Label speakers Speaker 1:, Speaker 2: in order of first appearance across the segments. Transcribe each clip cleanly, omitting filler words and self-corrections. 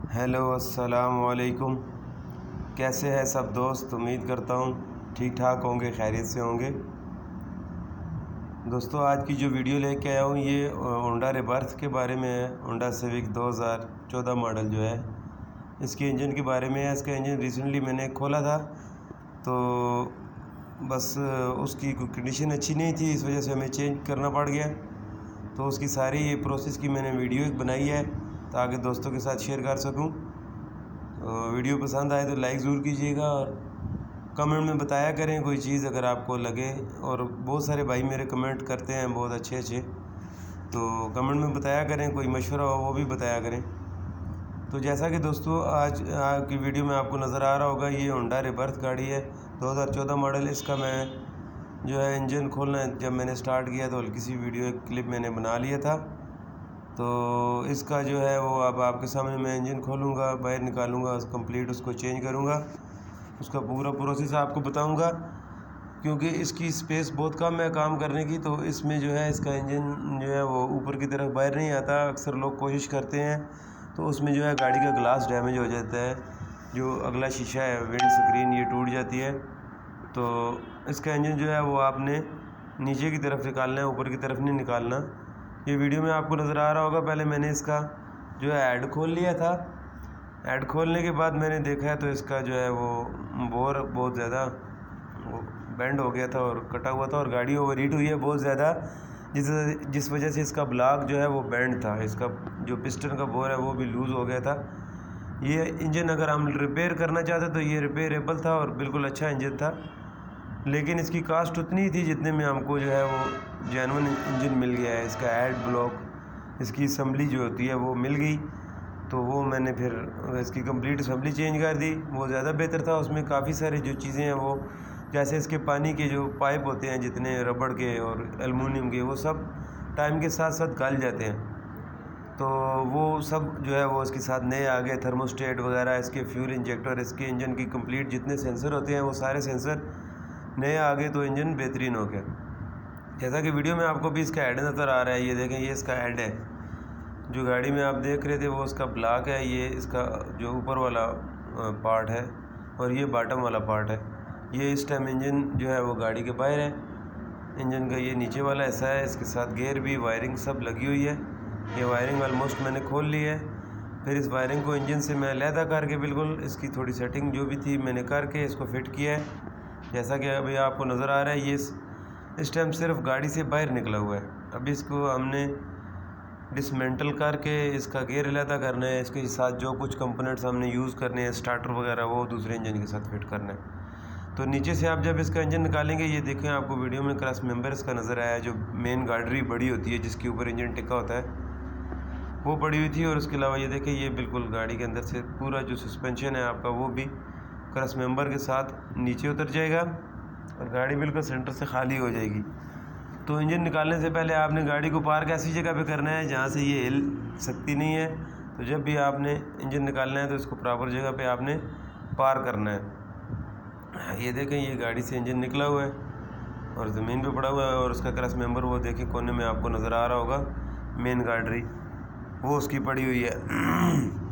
Speaker 1: Hello अस्सलाम वालेकुम। कैसे हैं सब दोस्त? उम्मीद करता हूँ ठीक ठाक होंगे, खैरियत से होंगे। दोस्तों, आज की जो वीडियो लेके आया हूँ ये होंडा रिबर्थ के बारे में है। होंडा सिविक 2014 मॉडल जो है, इसके इंजन के बारे में है। इसका इंजन रिसेंटली मैंने खोला था, तो बस उसकी कंडीशन अच्छी नहीं थी, इस वजह से हमें चेंज करना पड़ गया। तो उसकी सारी प्रोसेस की मैंने वीडियो एक बनाई है ताकि दोस्तों के साथ शेयर कर सकूं। वीडियो पसंद आए तो लाइक ज़रूर कीजिएगा और कमेंट में बताया करें कोई चीज़ अगर आपको लगे। और बहुत सारे भाई मेरे कमेंट करते हैं बहुत अच्छे अच्छे, तो कमेंट में बताया करें, कोई मशवरा हो वो भी बताया करें। तो जैसा कि दोस्तों आज की वीडियो में आपको नज़र आ रहा होगा, ये होंडा रिबर्थ गाड़ी है 2014 मॉडल। इसका मैं जो है इंजन खोलना जब मैंने स्टार्ट किया तो हल्की सी वीडियो एक क्लिप मैंने बना लिया था। तो इसका जो है वो अब आपके सामने मैं इंजन खोलूँगा, बाहर निकालूँगा, कंप्लीट उसको चेंज करूँगा, उसका पूरा प्रोसेस आपको बताऊँगा। क्योंकि इसकी स्पेस बहुत कम है काम करने की, तो इसमें जो है इसका इंजन जो है वो ऊपर की तरफ बाहर नहीं आता। अक्सर लोग कोशिश करते हैं तो उसमें जो है गाड़ी का ग्लास डैमेज हो जाता है, जो अगला शीशा है विंड स्क्रीन ये टूट जाती है। तो इसका इंजन जो है वो आपने नीचे की तरफ निकालना है, ऊपर की तरफ नहीं निकालना। ये वीडियो में आपको नज़र आ रहा होगा, पहले मैंने इसका जो है ऐड खोल लिया था। ऐड खोलने के बाद मैंने देखा है तो इसका जो है वो बोर बहुत ज़्यादा बेंड हो गया था और कटा हुआ था और गाड़ी ओवर हीट हुई है बहुत ज़्यादा, जिस वजह से इसका ब्लॉक जो है वो बेंड था। इसका जो पिस्टन का बोर है वो भी लूज़ हो गया था। ये इंजन अगर हम रिपेयर करना चाहते तो ये रिपेयरेबल था और बिल्कुल अच्छा इंजन था, लेकिन इसकी कास्ट उतनी ही थी जितने में हमको जो है वो जेन्युइन इंजन मिल गया है। इसका हेड ब्लॉक, इसकी असम्बली जो होती है वो मिल गई, तो वो मैंने फिर इसकी कंप्लीट असम्बली चेंज कर दी। वो ज़्यादा बेहतर था। उसमें काफ़ी सारी जो चीज़ें हैं वो, जैसे इसके पानी के जो पाइप होते हैं जितने रबड़ के और एलुमिनियम के, वो सब टाइम के साथ साथ गल जाते हैं, तो वो सब जो है वो इसके साथ नए आ गए। थर्मोस्टेट वगैरह, इसके फ्यूल इंजेक्टर, इसके इंजन की कंप्लीट जितने सेंसर होते हैं वो सारे सेंसर नए आ गए, तो इंजन बेहतरीन हो गया। जैसा कि वीडियो में आपको भी इसका हेड नज़र आ रहा है, ये देखें, ये इसका हेड है। जो गाड़ी में आप देख रहे थे वो उसका ब्लॉक है, ये इसका जो ऊपर वाला पार्ट है और ये बॉटम वाला पार्ट है। ये इस टाइम इंजन जो है वो गाड़ी के बाहर है। इंजन का ये नीचे वाला ऐसा है, इसके साथ गियर भी, वायरिंग सब लगी हुई है। ये वायरिंग ऑलमोस्ट मैंने खोल ली है। फिर इस वायरिंग को इंजन से मैं अलहदा करके बिल्कुल इसकी थोड़ी सेटिंग जो भी थी मैंने करके इसको फिट किया है। जैसा कि अभी आपको नज़र आ रहा है, ये इस टाइम सिर्फ गाड़ी से बाहर निकला हुआ है। अभी इसको हमने डिसमेंटल करके इसका गियर अलहदा करना है, इसके साथ जो कुछ कंपोनेंट्स हमने यूज़ करने हैं, स्टार्टर वगैरह, वो दूसरे इंजन के साथ फिट करना है। तो नीचे से आप जब इसका इंजन निकालेंगे, ये देखें आपको वीडियो में क्रॉस मेंबर इसका नज़र आया है, जो मेन गार्डरी बड़ी होती है जिसके ऊपर इंजन टिका होता है, वो पड़ी हुई थी। और उसके अलावा ये देखें, ये बिल्कुल गाड़ी के अंदर से पूरा जो सस्पेंशन है आपका वो भी क्रॉस मेंबर के साथ नीचे उतर जाएगा और गाड़ी बिल्कुल सेंटर से खाली हो जाएगी। तो इंजन निकालने से पहले आपने गाड़ी को पार्क ऐसी जगह पे करना है जहाँ से ये हिल सकती नहीं है। तो जब भी आपने इंजन निकालना है तो इसको प्रॉपर जगह पे आपने पार करना है। ये देखें, ये गाड़ी से इंजन निकला हुआ है और ज़मीन पे पड़ा हुआ है और उसका क्रॉस मेंबर वो देखें कोने में आपको नज़र आ रहा होगा, मेन गार्डरी वो उसकी पड़ी हुई है।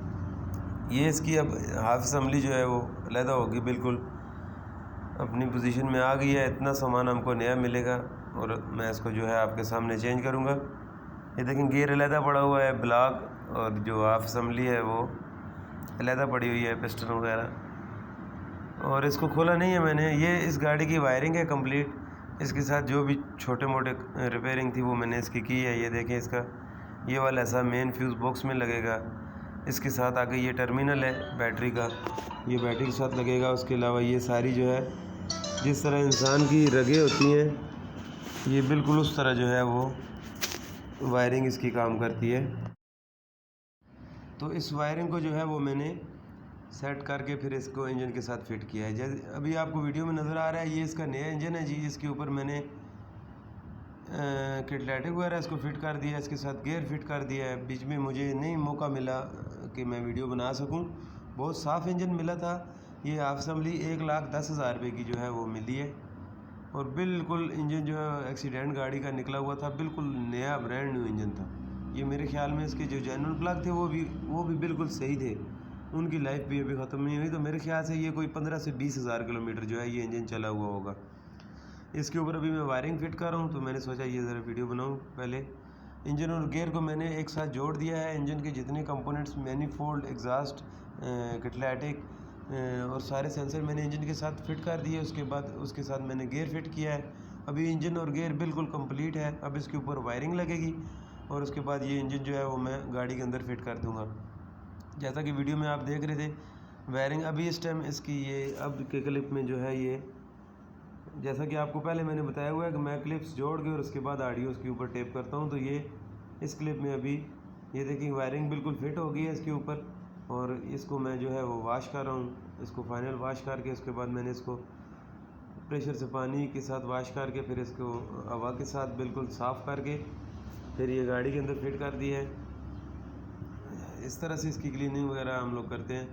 Speaker 1: ये इसकी अब हाफ असम्बली जो है वो अलहदा होगी, बिल्कुल अपनी पोजीशन में आ गई है। इतना सामान हमको नया मिलेगा और मैं इसको जो है आपके सामने चेंज करूँगा। ये देखें, गियर अलहदा पड़ा हुआ है, ब्लॉक और जो हाफ असम्बली है वो अलहदा पड़ी हुई है, पिस्टन वगैरह। और इसको खोला नहीं है मैंने। ये इस गाड़ी की वायरिंग है कंप्लीट, इसके साथ जो भी छोटे मोटे रिपेयरिंग थी वो मैंने इसकी की है। ये देखें, इसका ये वाला ऐसा मेन फ्यूज़ बॉक्स में लगेगा। इसके साथ आगे ये टर्मिनल है बैटरी का, ये बैटरी के साथ लगेगा। उसके अलावा ये सारी जो है, जिस तरह इंसान की रगें होती हैं, ये बिल्कुल उस तरह जो है वो वायरिंग इसकी काम करती है। तो इस वायरिंग को जो है वो मैंने सेट करके फिर इसको इंजन के साथ फिट किया है। जैसे अभी आपको वीडियो में नज़र आ रहा है, ये इसका नया इंजन है जी। इसके ऊपर मैंने कैटलाइटिक वगैरह इसको फिट कर दिया, इसके साथ गियर फिट कर दिया है। बीच में मुझे नहीं मौका मिला कि मैं वीडियो बना सकूं। बहुत साफ़ इंजन मिला था। ये हाफ असम्बली 1,10,000 रुपये की जो है वो मिली है और बिल्कुल इंजन जो है एक्सीडेंट गाड़ी का निकला हुआ था, बिल्कुल नया ब्रांड न्यू इंजन था। ये मेरे ख्याल में इसके जो जेन्युइन प्लग थे वो भी बिल्कुल सही थे। उनकी लाइफ भी अभी ख़त्म नहीं हुई। तो मेरे ख्याल से ये कोई 15 से 20 हज़ार किलोमीटर जो है ये इंजन चला हुआ होगा। इसके ऊपर अभी मैं वायरिंग फिट कर रहा हूँ, तो मैंने सोचा ये ज़रा वीडियो बनाऊँ। पहले इंजन और गियर को मैंने एक साथ जोड़ दिया है। इंजन के जितने कंपोनेंट्स, मैनीफोल्ड, एग्जॉस्ट, कैटलाइटिक और सारे सेंसर मैंने इंजन के साथ फिट कर दिए। उसके बाद उसके साथ मैंने गियर फिट किया है। अभी इंजन और गियर बिल्कुल कंप्लीट है। अब इसके ऊपर वायरिंग लगेगी और उसके बाद ये इंजन जो है वो मैं गाड़ी के अंदर फिट कर दूँगा। जैसा कि वीडियो में आप देख रहे थे, वायरिंग अभी इस टाइम इसकी ये अब के क्लिप में जो है ये, जैसा कि आपको पहले मैंने बताया हुआ है कि मैं क्लिप्स जोड़ के और उसके बाद ऑडियो उसके ऊपर टेप करता हूँ। तो ये इस क्लिप में अभी ये देखिए वायरिंग बिल्कुल फिट हो गई है इसके ऊपर, और इसको मैं जो है वो वॉश कर रहा हूँ। इसको फाइनल वॉश करके उसके बाद मैंने इसको प्रेशर से पानी के साथ वॉश करके फिर इसको हवा के साथ बिल्कुल साफ़ करके फिर ये गाड़ी के अंदर फिट कर दिया है। इस तरह से इसकी क्लीनिंग वगैरह हम लोग करते हैं।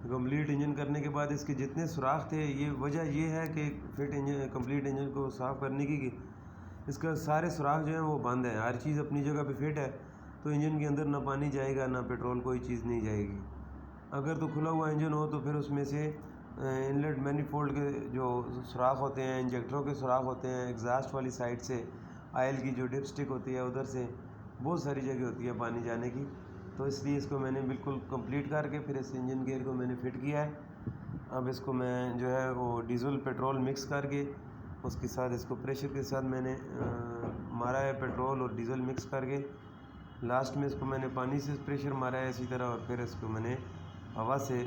Speaker 1: कंप्लीट इंजन करने के बाद इसके जितने सुराख थे, ये वजह ये है कि फिट इंजन कंप्लीट इंजन को साफ़ करने की कि इसका सारे सुराख जो हैं वो बंद हैं। हर चीज़ अपनी जगह पे फिट है, तो इंजन के अंदर ना पानी जाएगा ना पेट्रोल, कोई चीज़ नहीं जाएगी। अगर तो खुला हुआ इंजन हो तो फिर उसमें से इनलेट मैनीफोल्ड के जो सुराख होते हैं, इंजेक्टरों के सुराख होते हैं, एग्जॉस्ट वाली साइड से ऑयल की जो डिप स्टिक होती है उधर से बहुत सारी जगह होती है पानी जाने की। तो इसलिए इसको मैंने बिल्कुल कंप्लीट करके फिर इस इंजन गियर को मैंने फिट किया है। अब इसको मैं जो है वो डीजल पेट्रोल मिक्स करके उसके साथ इसको प्रेशर के साथ मैंने मारा है, पेट्रोल और डीजल मिक्स करके लास्ट में इसको मैंने पानी से प्रेशर मारा है इसी तरह, और फिर इसको मैंने हवा से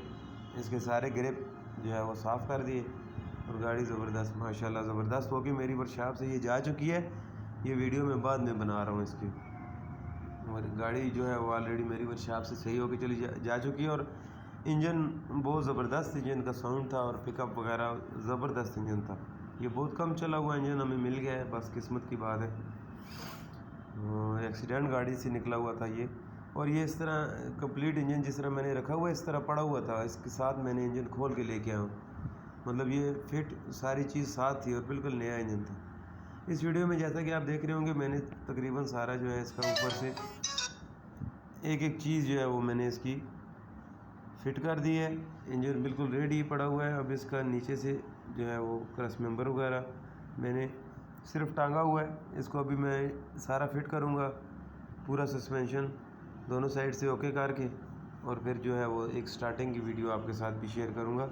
Speaker 1: इसके सारे ग्रिप जो है वो साफ़ कर दिए। और गाड़ी ज़बरदस्त, माशाल्लाह ज़बरदस्त होगी मेरी वर्कशॉप से ये जा चुकी है। ये वीडियो मैं बाद में बना रहा हूँ इसकी, और गाड़ी जो है वो ऑलरेडी मेरी वर्कशॉप से सही होकर चली जा चुकी है। और इंजन बहुत ज़बरदस्त इंजन का साउंड था और पिकअप वगैरह ज़बरदस्त इंजन था। ये बहुत कम चला हुआ इंजन हमें मिल गया है, बस किस्मत की बात है। एक्सीडेंट गाड़ी से निकला हुआ था ये, और ये इस तरह कंप्लीट इंजन जिस तरह मैंने रखा हुआ है इस तरह पड़ा हुआ था। इसके साथ मैंने इंजन खोल के लेके आया हूँ, मतलब ये फिट सारी चीज़ साथ थी और बिल्कुल नया इंजन था। इस वीडियो में जैसा कि आप देख रहे होंगे मैंने तकरीबन सारा जो है इसका ऊपर से एक एक चीज़ जो है वो मैंने इसकी फिट कर दी है। इंजन बिल्कुल रेडी पड़ा हुआ है। अब इसका नीचे से जो है वो क्रश मेंबर वगैरह मैंने सिर्फ टांगा हुआ है, इसको अभी मैं सारा फिट करूँगा, पूरा सस्पेंशन दोनों साइड से ओके करके, और फिर जो है वो एक स्टार्टिंग की वीडियो आपके साथ भी शेयर करूँगा।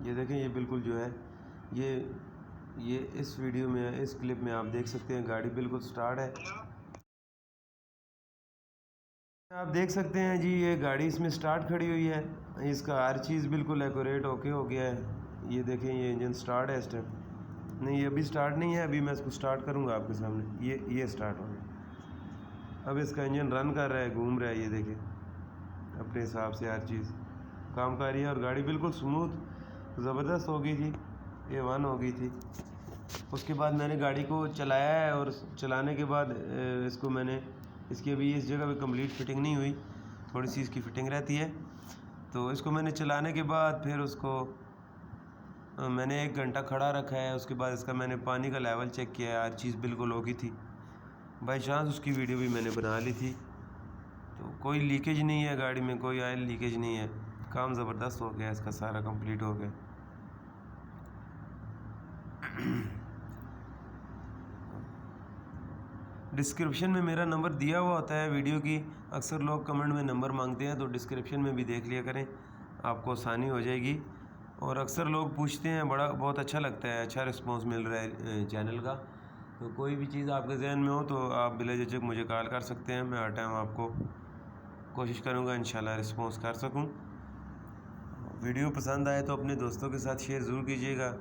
Speaker 1: ये देखें, ये बिल्कुल जो है ये इस वीडियो में, इस क्लिप में आप देख सकते हैं गाड़ी बिल्कुल स्टार्ट है। आप देख सकते हैं जी ये गाड़ी इसमें स्टार्ट खड़ी हुई है। इसका हर चीज़ बिल्कुल एक्यूरेट ओके हो गया है। ये देखें ये इंजन स्टार्ट है इस टाइम, नहीं ये अभी स्टार्ट नहीं है, अभी मैं इसको स्टार्ट करूँगा आपके सामने। ये स्टार्ट हो गया। अब इसका इंजन रन कर रहा है, घूम रहा है, ये देखें अपने हिसाब से हर चीज़ काम कर रही है। और गाड़ी बिल्कुल स्मूथ ज़बरदस्त हो गई थी, A1 हो गई थी। उसके बाद मैंने गाड़ी को चलाया है, और चलाने के बाद इसको मैंने, इसकी अभी इस जगह पे कंप्लीट फिटिंग नहीं हुई, थोड़ी सी इसकी फिटिंग रहती है। तो इसको मैंने चलाने के बाद फिर उसको मैंने 1 घंटा खड़ा रखा है। उसके बाद इसका मैंने पानी का लेवल चेक किया है, हर चीज़ बिल्कुल हो गई थी। बाई चांस उसकी वीडियो भी मैंने बना ली थी। तो कोई लीकेज नहीं है गाड़ी में, कोई ऑयल लीकेज नहीं है। काम ज़बरदस्त हो गया, इसका सारा कंप्लीट हो गया। डिस्क्रिप्शन में मेरा नंबर दिया हुआ होता है वीडियो की। अक्सर लोग कमेंट में नंबर मांगते हैं, तो डिस्क्रिप्शन में भी देख लिया करें, आपको आसानी हो जाएगी। और अक्सर लोग पूछते हैं, बहुत अच्छा लगता है, अच्छा रिस्पांस मिल रहा है चैनल का। तो कोई भी चीज़ आपके जहन में हो तो आप बिला झिझक मुझे कॉल कर सकते हैं। मैं हर टाइम आपको कोशिश करूँगा इंशाल्लाह रिस्पांस कर सकूँ। वीडियो पसंद आए तो अपने दोस्तों के साथ शेयर ज़रूर कीजिएगा,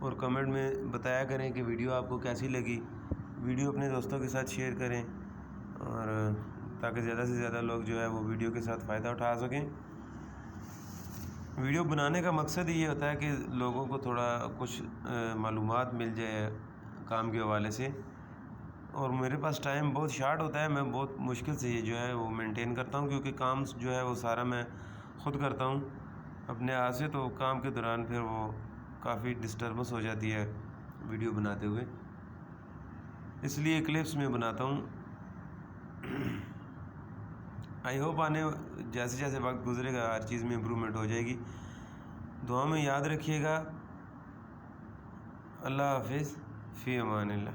Speaker 1: और कमेंट में बताया करें कि वीडियो आपको कैसी लगी। वीडियो अपने दोस्तों के साथ शेयर करें, और ताकि ज़्यादा से ज़्यादा लोग जो है वो वीडियो के साथ फ़ायदा उठा सकें। वीडियो बनाने का मकसद ये होता है कि लोगों को थोड़ा कुछ मालूमात मिल जाए काम के हवाले से। और मेरे पास टाइम बहुत शार्ट होता है, मैं बहुत मुश्किल से ये जो है वो मेंटेन करता हूँ, क्योंकि काम जो है वो सारा मैं ख़ुद करता हूँ अपने हाथ से। तो काम के दौरान फिर वो काफ़ी डिस्टर्बेंस हो जाती है, वीडियो बनाते हुए, इसलिए क्लिप्स में बनाता हूँ। आई होप आने जैसे जैसे वक्त गुजरेगा हर चीज़ में इम्प्रूवमेंट हो जाएगी। दुआ में याद रखिएगा। अल्लाह हाफिज़, फ़ी अमानिल्लाह।